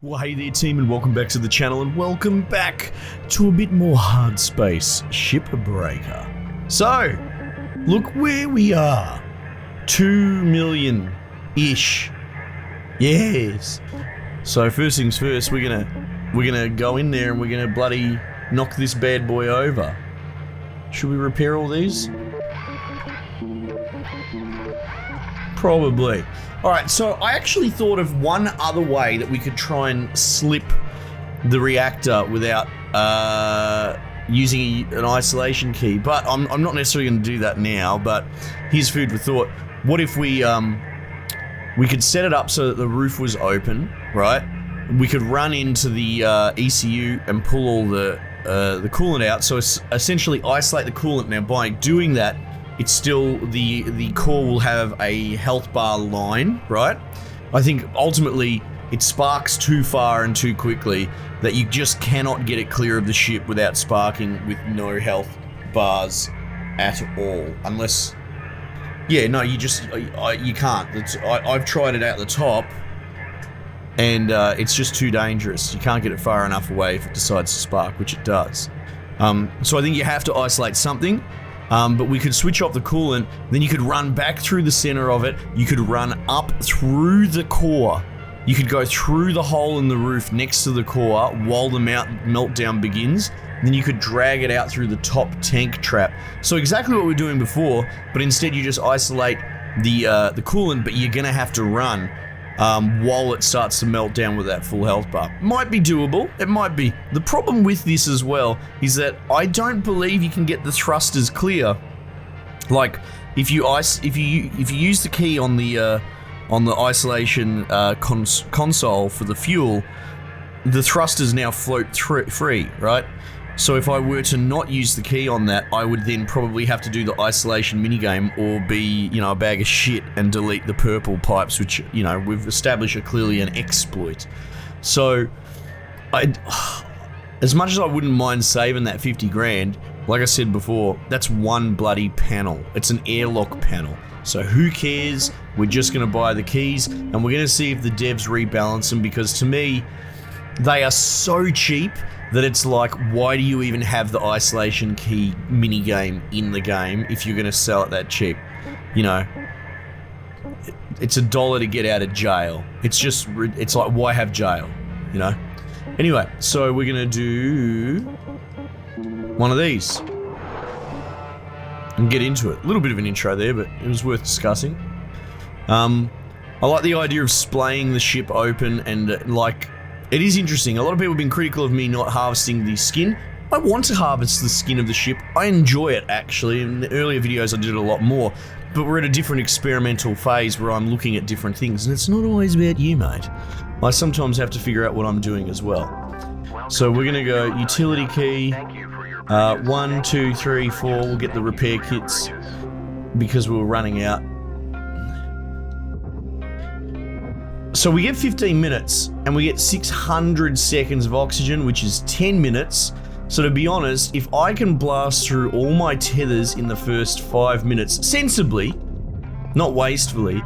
Well, hey there team, and welcome back to the channel, and welcome back to a bit more Hardspace Shipbreaker. So, look where we are. 2 million-ish. Yes. So first things first, we're gonna go in there and we're gonna bloody knock this bad boy over. Should we repair all these? Probably. Alright, so I actually thought of one other way that we could try and slip the reactor without using an isolation key, but I'm not necessarily going to do that now, but here's food for thought. What if we could set it up so that the roof was open, right? We could run into the ECU and pull all the coolant out, so essentially isolate the coolant. Now by doing that, it's still, the core will have a health bar line, right? I think ultimately it sparks too far and too quickly that you just cannot get it clear of the ship without sparking with no health bars at all. Unless, yeah, no, you can't. I've tried it out the top and it's just too dangerous. You can't get it far enough away if it decides to spark, which it does. So I think you have to isolate something. But we could switch off the coolant, then you could run back through the center of it, you could run up through the core, you could go through the hole in the roof next to the core while the meltdown begins, then you could drag it out through the top tank trap. So exactly what we were doing before, but instead you just isolate the coolant, but you're gonna have to run while it starts to melt down with that full health bar. Might be doable, it might be. The problem with this as well is that I don't believe you can get the thrusters clear. Like, if you use the key on the isolation console for the fuel, the thrusters now float free, right? So if I were to not use the key on that, I would then probably have to do the isolation minigame or be, you know, a bag of shit and delete the purple pipes, which, you know, we've established are clearly an exploit. So, as much as I wouldn't mind saving that 50 grand, like I said before, that's one bloody panel. It's an airlock panel. So who cares? We're just gonna buy the keys and we're gonna see if the devs rebalance them, because to me, they are so cheap that it's like, why do you even have the isolation key minigame in the game if you're gonna sell it that cheap? You know, it's $1 to get out of jail. It's like, why have jail, you know? Anyway, so we're gonna do one of these and get into it. A little bit of an intro there, but it was worth discussing. I like the idea of splaying the ship open and like, it is interesting. A lot of people have been critical of me not harvesting the skin. I want to harvest the skin of the ship. I enjoy it, actually. In the earlier videos I did it a lot more, but we're at a different experimental phase where I'm looking at different things, and it's not always about you, mate. I sometimes have to figure out what I'm doing as well. So we're gonna go utility key, 1, 2, 3, 4, we'll get the repair kits because we were running out. So we get 15 minutes and we get 600 seconds of oxygen, which is 10 minutes. So to be honest, if I can blast through all my tethers in the first 5 minutes, sensibly, not wastefully,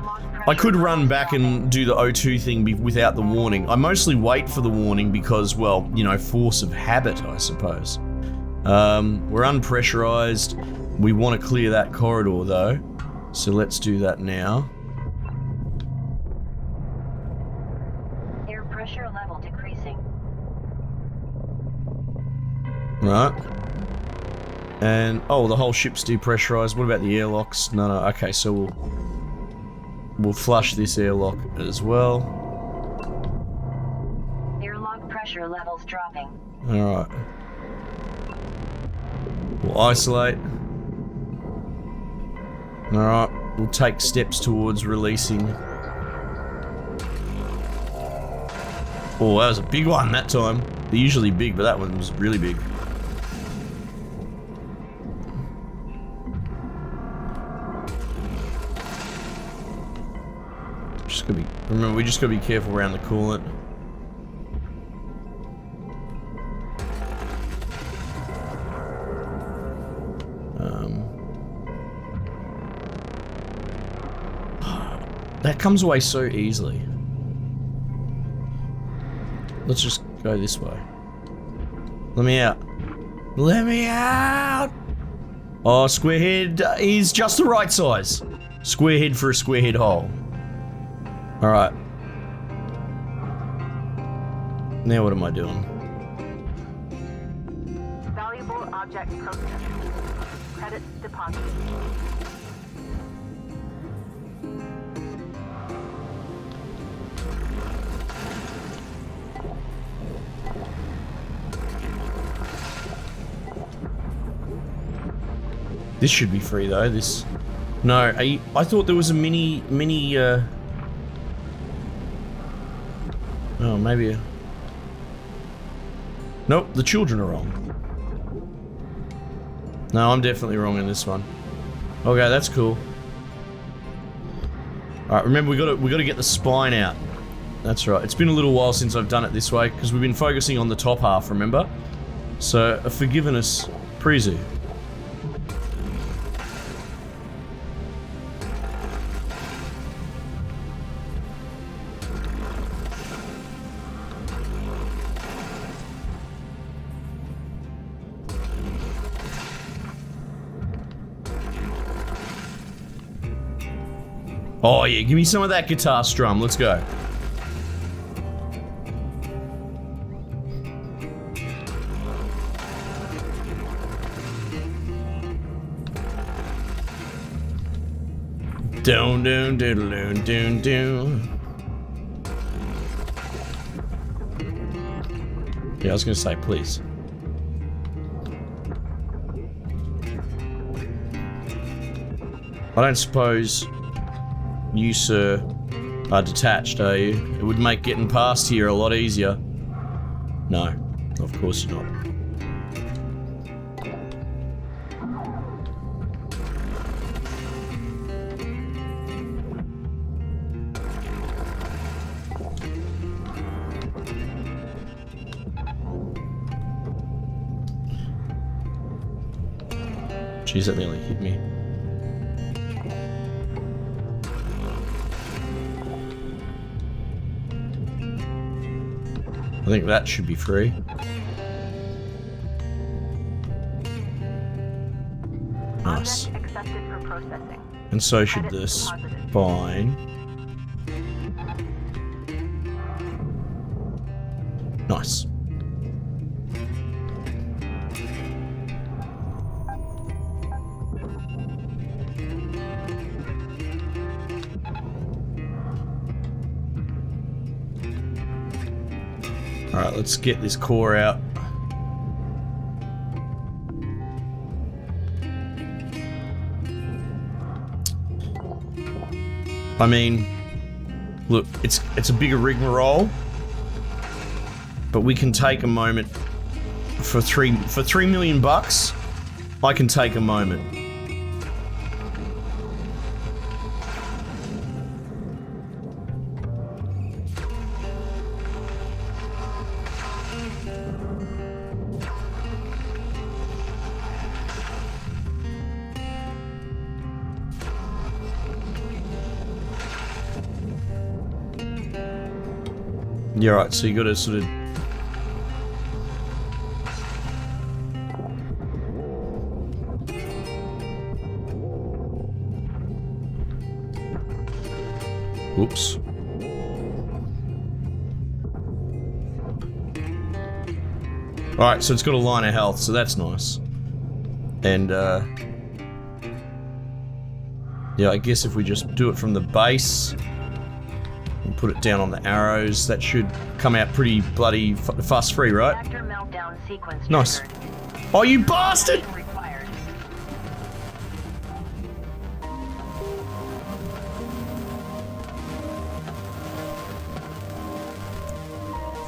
I could run back and do the O2 thing without the warning. I mostly wait for the warning because, well, you know, force of habit, I suppose. We're unpressurized. We want to clear that corridor though. So let's do that now. Pressure level decreasing. Right. And, oh, the whole ship's depressurized. What about the airlocks? No, okay, so we'll flush this airlock as well. Airlock pressure levels dropping. Alright. We'll isolate. Alright, we'll take steps towards releasing. Oh, that was a big one that time. They're usually big, but that one was really big. Remember, we just gotta be careful around the coolant. That comes away so easily. Let's just go this way. Let me out. Let me out! Oh, square head is just the right size. Square head for a square head hole. Alright. Now what am I doing? Valuable object processed. Credits deposited. This should be free though, this... No, I thought there was a mini, Oh, maybe... Nope, the children are wrong. No, I'm definitely wrong in this one. Okay, that's cool. Alright, remember we gotta get the spine out. That's right. It's been a little while since I've done it this way, because we've been focusing on the top half, remember? So, forgiven us, Prezu. Oh yeah, give me some of that guitar strum, let's go. Doon doon doon doon doon. Yeah, I was gonna say, please. I don't suppose you, sir, are detached, are you? It would make getting past here a lot easier. No, of course you're not. Jeez, that nearly hit me. I think that should be free. Nice. Accepted for processing. And so should the spine. Nice. Alright, let's get this core out. I mean, look, it's a bigger rigmarole, but we can take a moment for 3 million bucks. I can take a moment. Yeah, right, so you gotta sort of... Whoops. Alright, so it's got a line of health, so that's nice. And, yeah, I guess if we just do it from the base... and put it down on the arrows, that should come out pretty bloody fuss-free, right? Reactor meltdown sequence Nice. triggered. Oh, you bastard! Required.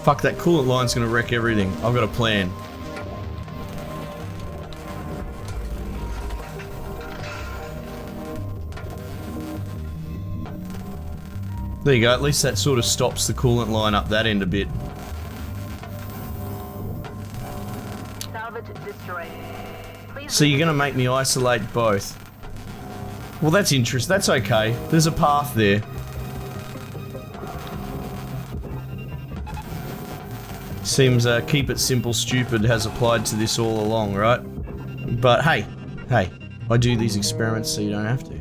Fuck, that coolant line's gonna wreck everything. I've got a plan. There you go, at least that sort of stops the coolant line up that end a bit. Salvage destroyed. Please So you're gonna make me isolate both. Well, that's interesting. That's okay. There's a path there. Seems keep it simple, stupid has applied to this all along, right? But hey, I do these experiments so you don't have to.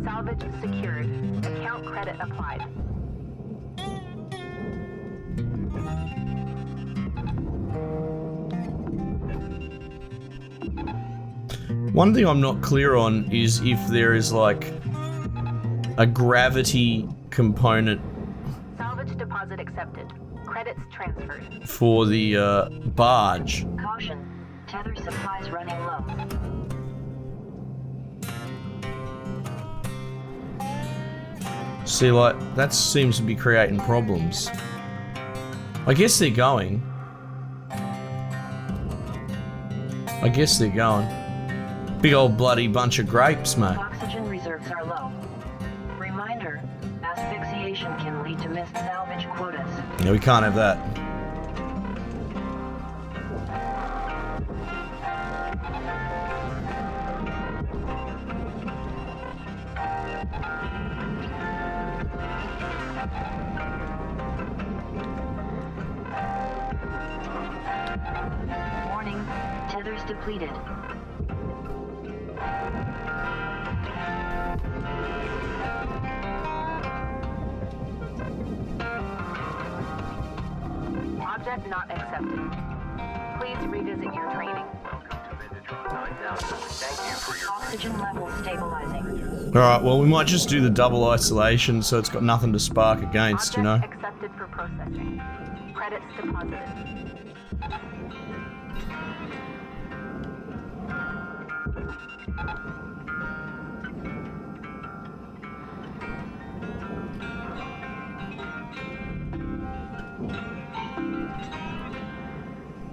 Salvage secured. Account credit applied. One thing I'm not clear on is if there is like a gravity component Salvage deposit accepted. Credits transferred. for the barge. Caution. Tether supplies running low. See, like, that seems to be creating problems. I guess they're going. Big old bloody bunch of grapes, mate. Oxygen reserves are low. Reminder, asphyxiation can lead to missed salvage quotas. Yeah, we can't have that. Warning, tethers depleted. Object not accepted. Please revisit your training. Oxygen levels stabilizing. Alright, well, we might just do the double isolation so it's got nothing to spark against, you know? Object accepted for processing. Credits deposited.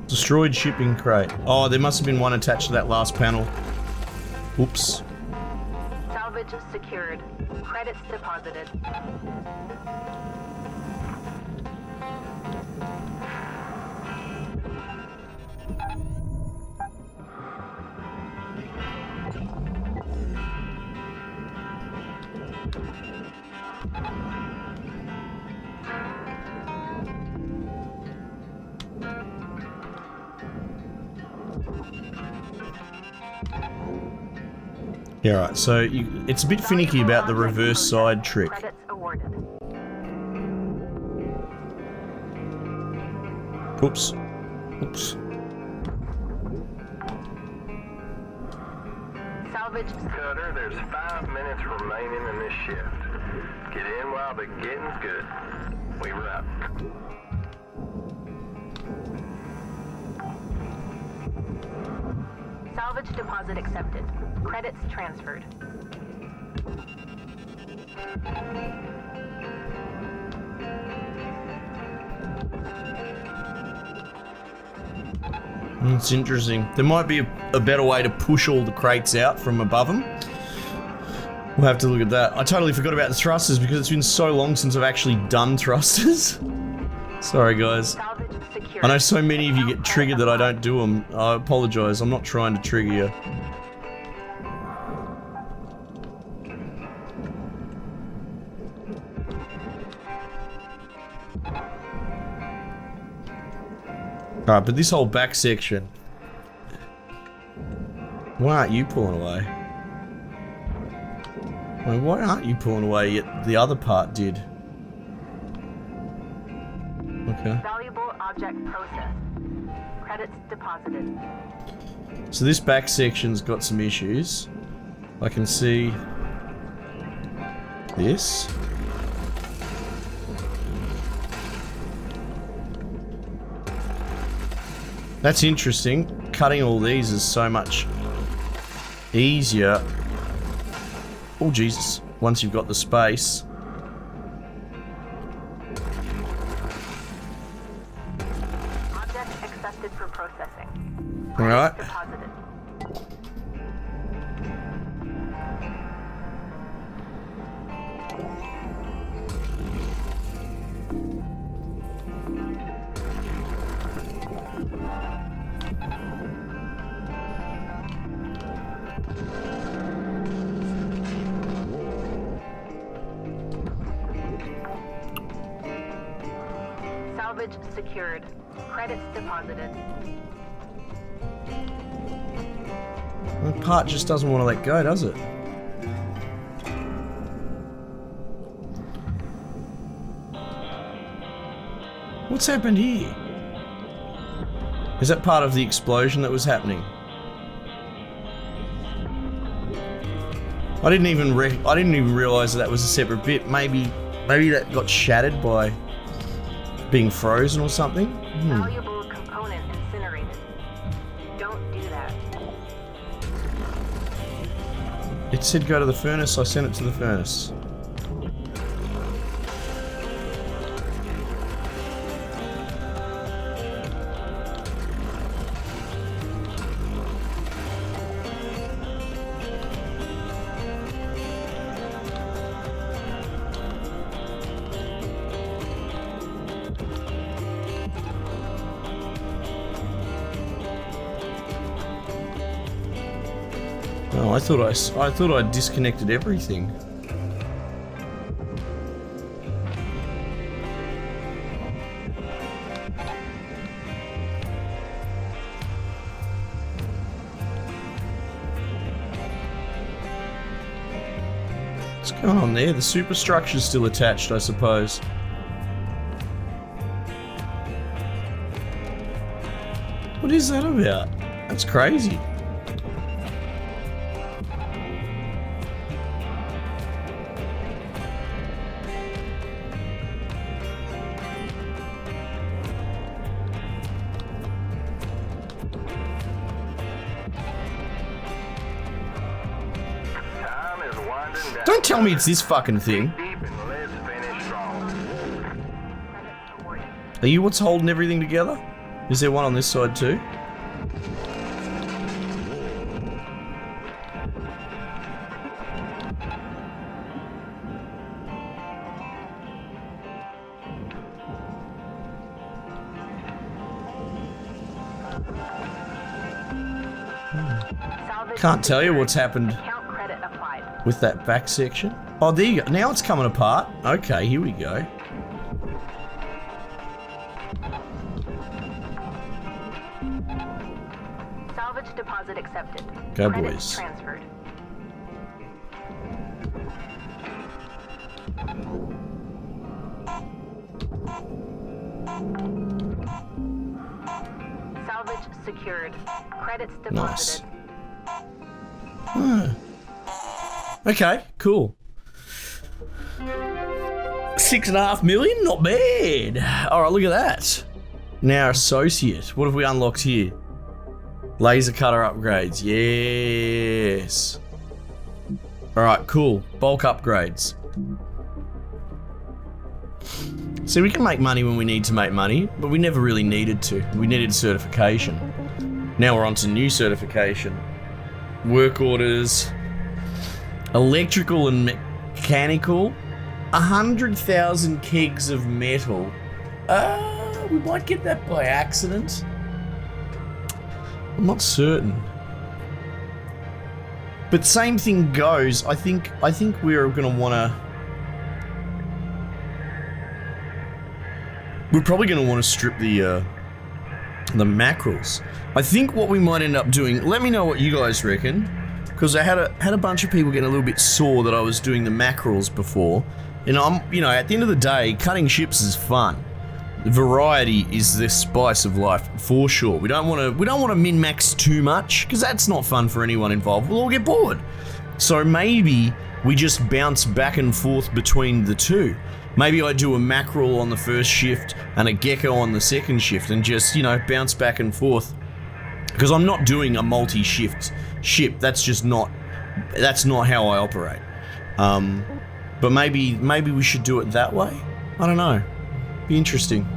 Destroyed shipping crate. Oh, there must have been one attached to that last panel. Oops. Salvage secured. Credits deposited. Yeah, right, so it's a bit finicky about the reverse side trick. Credits awarded. Oops. Oops. Salvage Cutter, there's 5 minutes remaining in this shift. Get in while the getting's good. We wrap. salvage deposit accepted. Credits transferred. It's interesting. There might be a better way to push all the crates out from above them. We'll have to look at that. I totally forgot about the thrusters because it's been so long since I've actually done thrusters. Sorry, guys. Salvage secured. I know so many of you get triggered that I don't do them. I apologize. I'm not trying to trigger you. Alright, but this whole back section. Why aren't you pulling away? Well, why aren't you pulling away yet the other part did? Okay. Valuable object processed. Credits deposited. So this back section's got some issues. I can see this. That's interesting. Cutting all these is so much easier. Oh, Jesus. Once you've got the space. Object accepted for processing. All right. Deposited. Salvage secured. Credits deposited. The part just doesn't want to let go, does it? What's happened here? Is that part of the explosion that was happening? I didn't even realize that was a separate bit. Maybe that got shattered by being frozen or something. Valuable component incinerated. Don't do that. It said go to the furnace. I sent it to the furnace. Oh, I thought I disconnected everything. What's going on there? The superstructure's still attached, I suppose. What is that about? That's crazy. Don't tell me it's this fucking thing. Are you what's holding everything together? Is there one on this side too? Can't tell you what's happened with that back section. Oh, there you go. Now it's coming apart. Okay, here we go. Salvage deposit accepted. Go, Credits boys. transferred. Salvage secured. Credits deposited. Nice. Okay, cool. 6.5 million? Not bad. Alright, look at that. Now, associate. What have we unlocked here? Laser cutter upgrades. Yes. Alright, cool. Bulk upgrades. See, we can make money when we need to make money, but we never really needed to. We needed certification. Now we're on to new certification. Work orders. Electrical and mechanical. 100,000 kegs of metal. We might get that by accident. I'm not certain. But same thing goes. I think we're gonna wanna. We're probably gonna want to strip the mackerels. I think what we might end up doing. Let me know what you guys reckon. Because I had a bunch of people getting a little bit sore that I was doing the mackerels before. And at the end of the day, cutting ships is fun. Variety is the spice of life, for sure. We don't want to min-max too much, because that's not fun for anyone involved. We'll all get bored. So maybe we just bounce back and forth between the two. Maybe I do a mackerel on the first shift and a gecko on the second shift, and just, bounce back and forth. Because I'm not doing a multi-shift ship. That's not how I operate. But maybe we should do it that way. I don't know. Be interesting.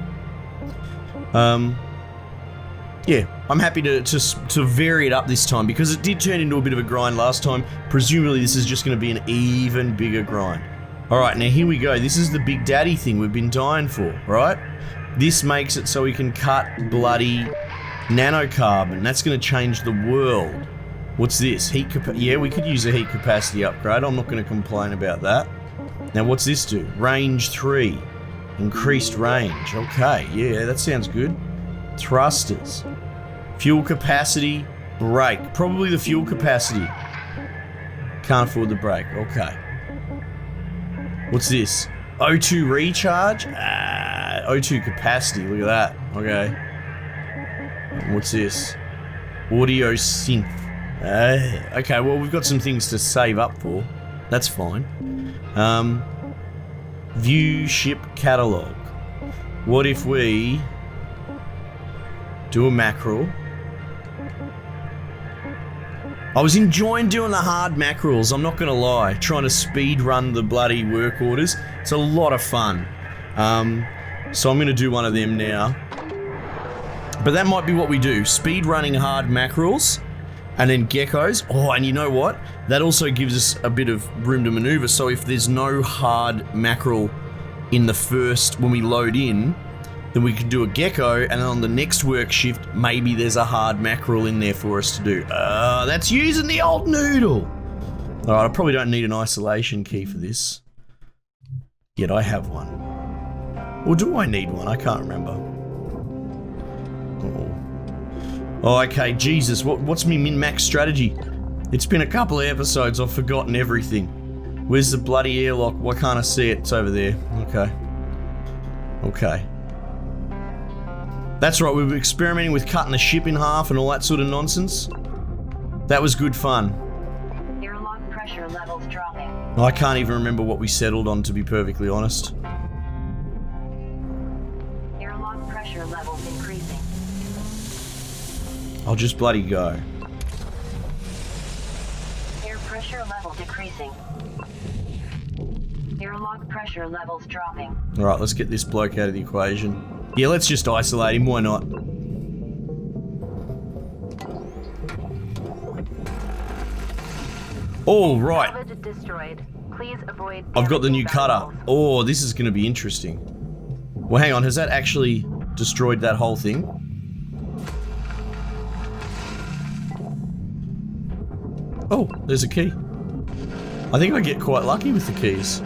Yeah, I'm happy to vary it up this time, because it did turn into a bit of a grind last time. Presumably this is just going to be an even bigger grind. Alright, now here we go. This is the big daddy thing we've been dying for, right? This makes it so we can cut bloody nanocarbon. That's going to change the world. What's this? Heat capacity. Yeah, we could use a heat capacity upgrade. I'm not going to complain about that. Now, what's this do? Range 3. Increased range. Okay, yeah, that sounds good. Thrusters. Fuel capacity. Brake. Probably the fuel capacity. Can't afford the brake. Okay. What's this? O2 recharge? O2 capacity. Look at that. Okay. What's this? Audio synth. Okay, well, we've got some things to save up for. That's fine. View ship catalog. What if we do a mackerel? I was enjoying doing the hard mackerels, I'm not gonna lie. Trying to speed run the bloody work orders. It's a lot of fun. So I'm gonna do one of them now. But that might be what we do. Speed running hard mackerels and then geckos. Oh, and you know what? That also gives us a bit of room to maneuver. So if there's no hard mackerel in the first, when we load in, then we can do a gecko, and then on the next work shift, maybe there's a hard mackerel in there for us to do. That's using the old noodle. All right, I probably don't need an isolation key for this. Yet I have one. Or do I need one? I can't remember. Oh, okay, Jesus, what's my min-max strategy? It's been a couple of episodes, I've forgotten everything. Where's the bloody airlock? Why can't I see it? It's over there. Okay. Okay. That's right, we were experimenting with cutting the ship in half and all that sort of nonsense. That was good fun. Airlock pressure levels dropping. I can't even remember what we settled on, to be perfectly honest. Airlock pressure levels increasing. I'll just bloody go. Air pressure level decreasing. Airlock pressure levels dropping. Alright, let's get this bloke out of the equation. Yeah, let's just isolate him, why not? All right. Salvage destroyed. Please avoid I've got the new damaging cutter. valuables. Oh, this is going to be interesting. Well, hang on, has that actually destroyed that whole thing? Oh, there's a key. I think I get quite lucky with the keys.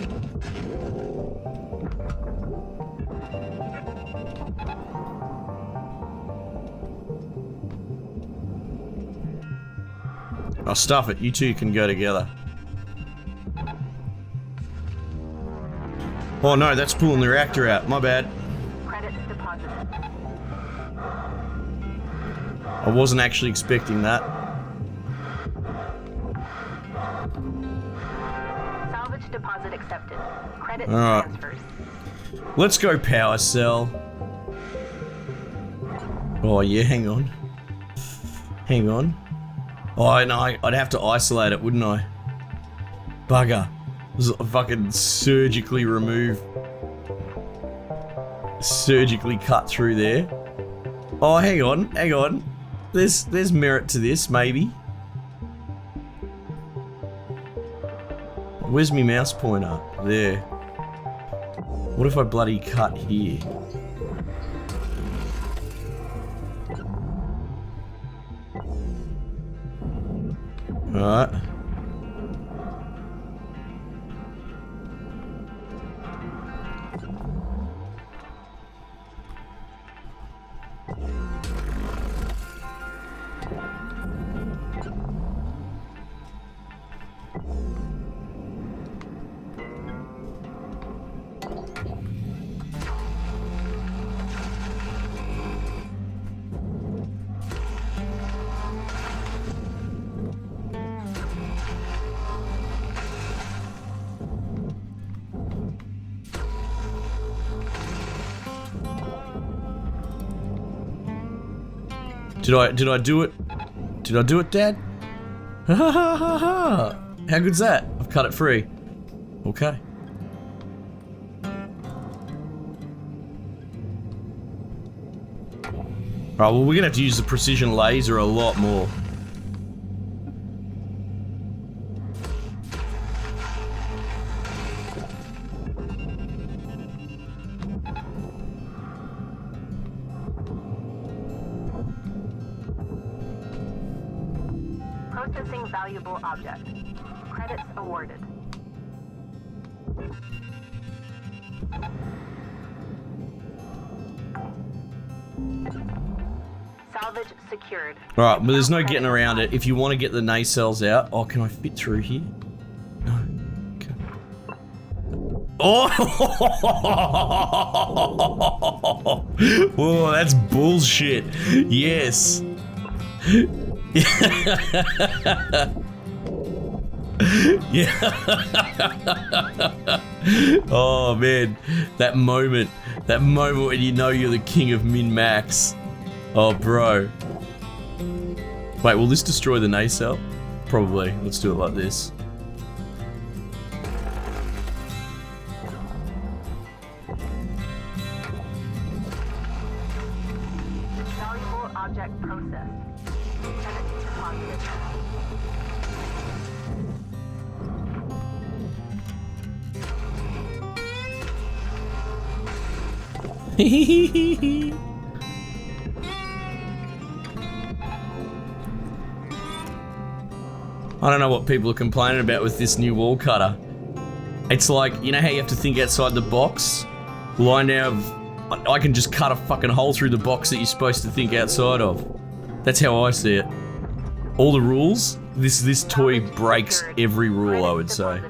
Oh, stuff it. You two can go together. Oh no, that's pulling the reactor out. My bad. Credits deposited. I wasn't actually expecting that. Salvage deposit accepted. Credit Alright. transfers. Let's go power cell. Oh yeah, hang on. Hang on. Oh no, I'd have to isolate it, wouldn't I? Bugger. Just fucking surgically remove. Surgically cut through there. Oh, hang on, hang on. There's merit to this, maybe. Where's me mouse pointer? There. What if I bloody cut here? Alright. Did I do it? Did I do it, Dad? Ha ha ha ha ha! How good's that? I've cut it free. Okay. Alright, well we're gonna have to use the precision laser a lot more. valuable object. Credits awarded. Salvage secured. Alright, but there's no getting around it. If you want to get the nacelles out... Oh, can I fit through here? No. Okay. Oh! Whoa, that's bullshit. Yes. Yeah. Oh man, that moment when you know you're the king of min-max. Oh bro. Wait, will this destroy the nacelle? Probably. Let's do it like this. Valuable object processed. Credits deposited. I don't know what people are complaining about with this new wall cutter. It's like, you know how you have to think outside the box? Well, I can just cut a fucking hole through the box that you're supposed to think outside of. That's how I see it. All the rules, this toy breaks every rule, I would say.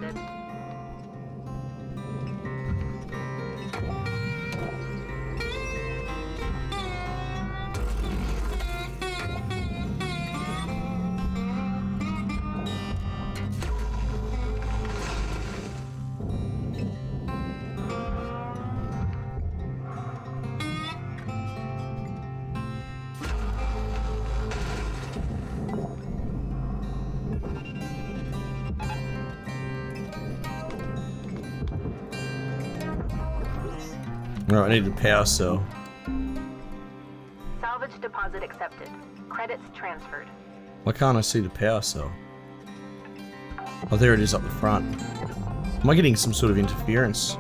Alright, I need the power cell. Salvage deposit accepted. Credits transferred. Why can't I see the power cell? Oh, there it is up the front. Am I getting some sort of interference?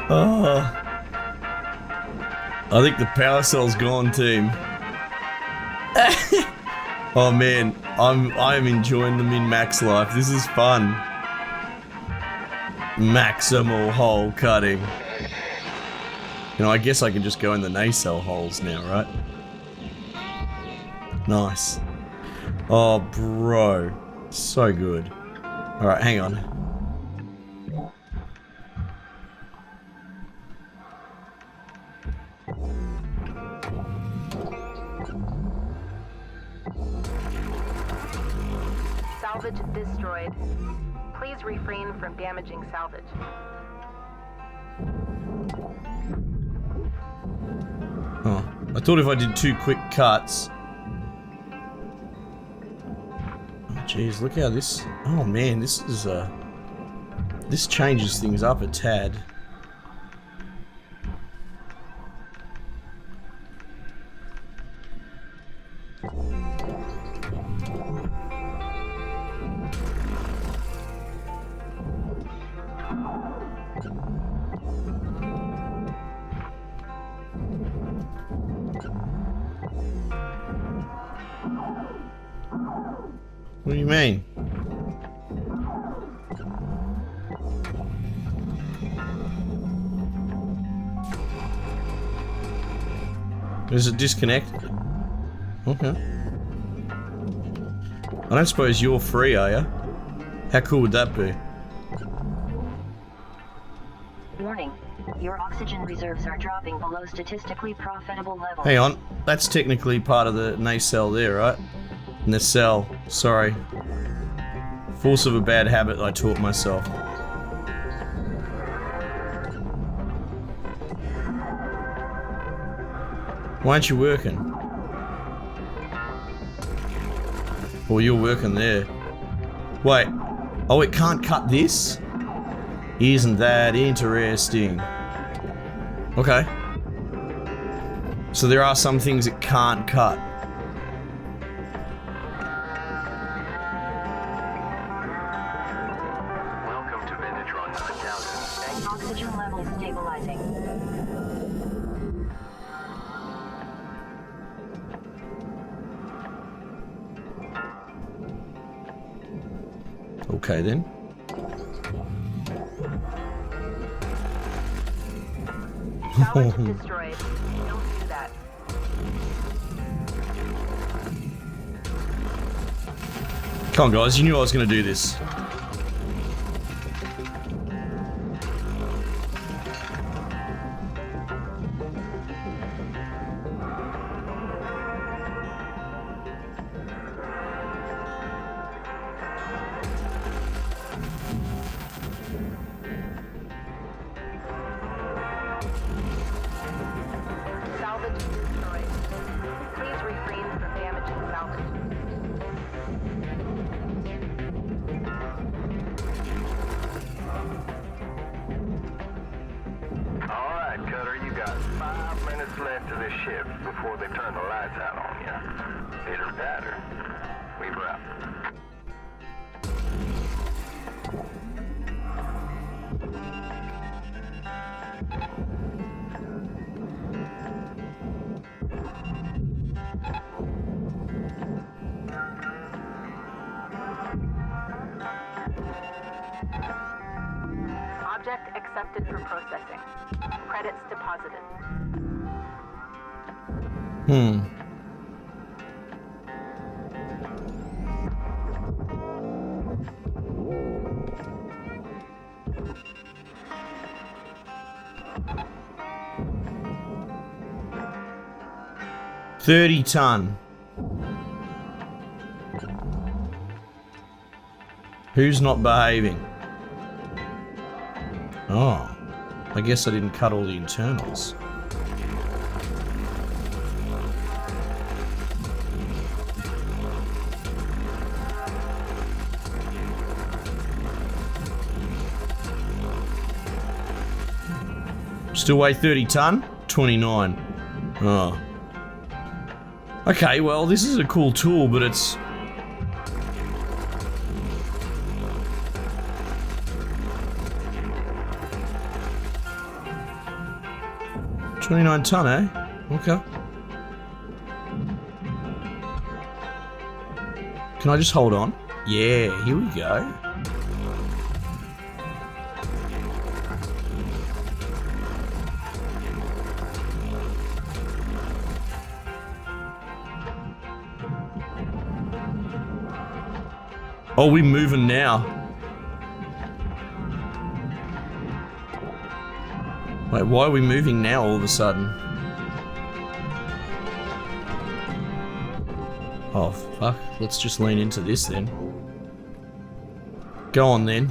Oh. I think the power cell's gone, team. Oh man, I'm enjoying the min-max life. This is fun. Maximal hole cutting. You know, I guess I can just go in the nacelle holes now, right? Nice. Oh, bro. So good. Alright, hang on. Salvage destroyed. Please refrain from damaging salvage. Oh, I thought if I did 2 quick cuts. Oh, jeez, look how this. Oh man, this is this changes things up a tad. What do you mean? Is it disconnected? Okay. I don't suppose you're free, are you? How cool would that be? Warning. Your oxygen reserves are dropping below statistically profitable levels. Hang on. That's technically part of the nacelle there, right? Nacelle. Sorry. Force of a bad habit I taught myself. Why aren't you working? Well, you're working there. Wait. Oh, it can't cut this? Isn't that interesting? Okay. So there are some things it can't cut. Welcome to Vendatron 9000. Oxygen levels stabilizing. Okay then. Salvage destroyed. Don't do that. Come on, guys. You knew I was going to do this. Salvage destroyed. Please refrain from damaging salvage. Alright, Cutter, you got 5 minutes left of this shift before they turn the lights out on you. Hitter batter. Weaver out. Object accepted for processing. Credits deposited. Hmm. $30 Who's not behaving? Oh, I guess I didn't cut all the internals. Still weigh 30 ton? 29. Oh. Okay, well, this is a cool tool, but it's... $29 ton, eh? Okay. Can I just hold on? Yeah, here we go. Oh, we moving now. Wait, why are we moving now all of a sudden? Oh, fuck. Let's just lean into this then. Go on then.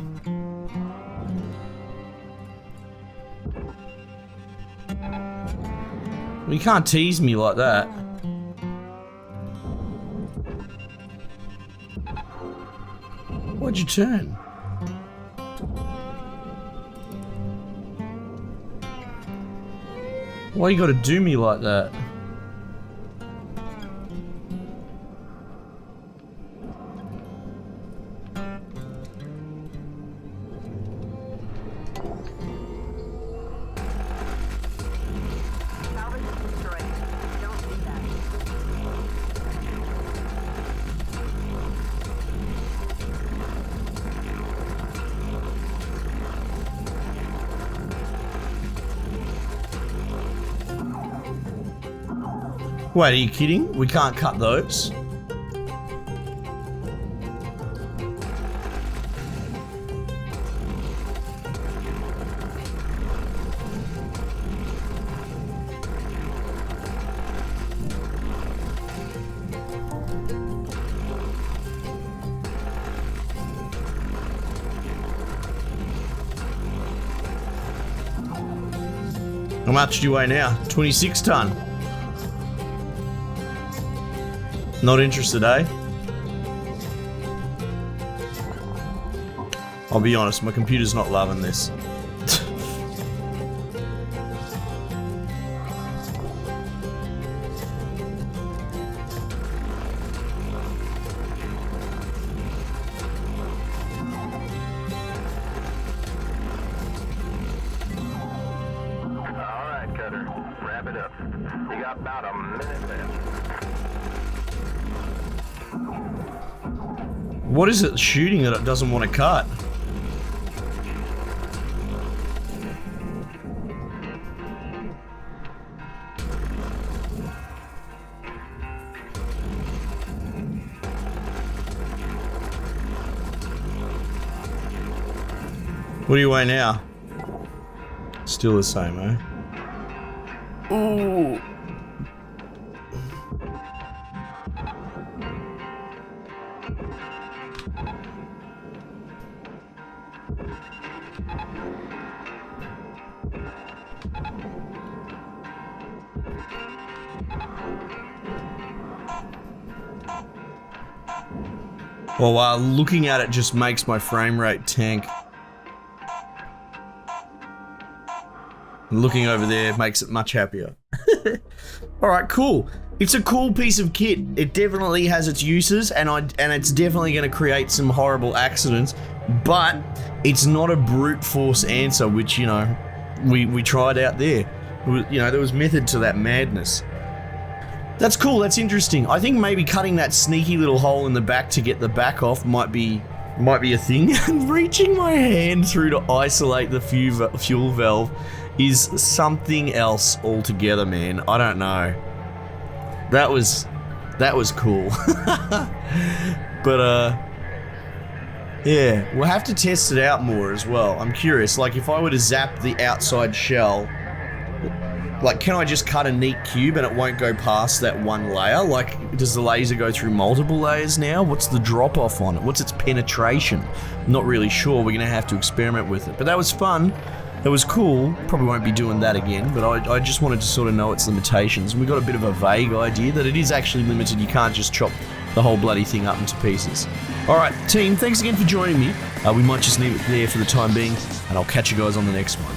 Well, you can't tease me like that. Why'd you turn? Why you gotta do me like that? Salvage destroyed. Don't do that. Wait, are you kidding? We can't cut those? How much do you weigh now? 26 ton. Not interested, eh? I'll be honest, my computer's not loving this. Alright, Cutter. Wrap it up. You got about a minute left. What is it shooting that it doesn't want to cut? What do you weigh now? Still the same, eh? Ooh. Well, looking at it just makes my frame rate tank. Looking over there makes it much happier. Alright, cool. It's a cool piece of kit. It definitely has its uses, and it's definitely going to create some horrible accidents, but it's not a brute force answer, which, you know, we tried out there. You know, there was method to that madness. That's cool, that's interesting. I think maybe cutting that sneaky little hole in the back to get the back off might be a thing. Reaching my hand through to isolate the fuel valve is something else altogether, man. I don't know. That was cool. But yeah, we'll have to test it out more as well. I'm curious, like if I were to zap the outside shell, like can I just cut a neat cube and it won't go past that one layer? Like does the laser go through multiple layers now? What's the drop off on it? What's its penetration? I'm not really sure. We're gonna have to experiment with it. But that was fun. It was cool. Probably won't be doing that again, but I just wanted to sort of know its limitations. And we got a bit of a vague idea that it is actually limited. You can't just chop the whole bloody thing up into pieces. Alright, team, thanks again for joining me. We might just leave it there for the time being, and I'll catch you guys on the next one.